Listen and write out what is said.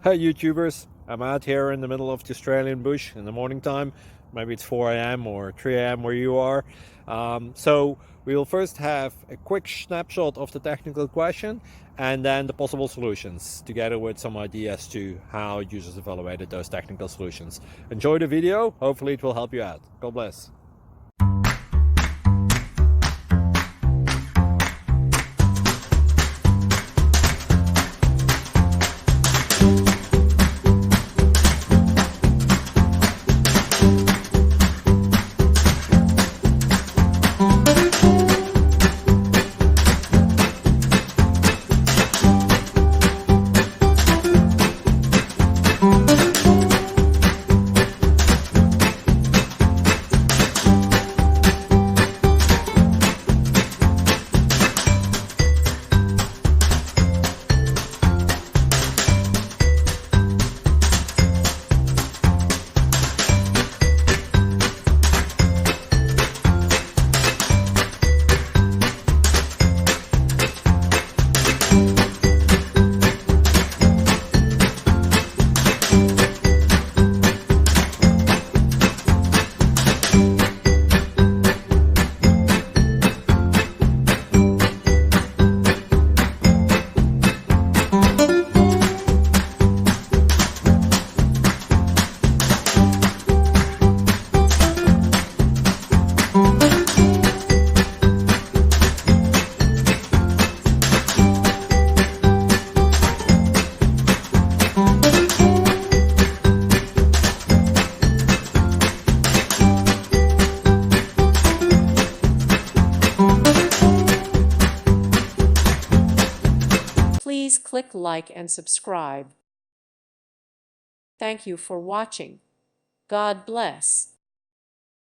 Hey YouTubers, I'm out here in the middle of the Australian bush in the morning time. Maybe it's 4 a.m. or 3 a.m. where you are. So we'll first have a quick snapshot of the technical question and then the possible solutions, together with some ideas to how users evaluated those technical solutions. Enjoy the video, hopefully it will help you out. God bless. Please click like and subscribe. Thank you for watching. God bless.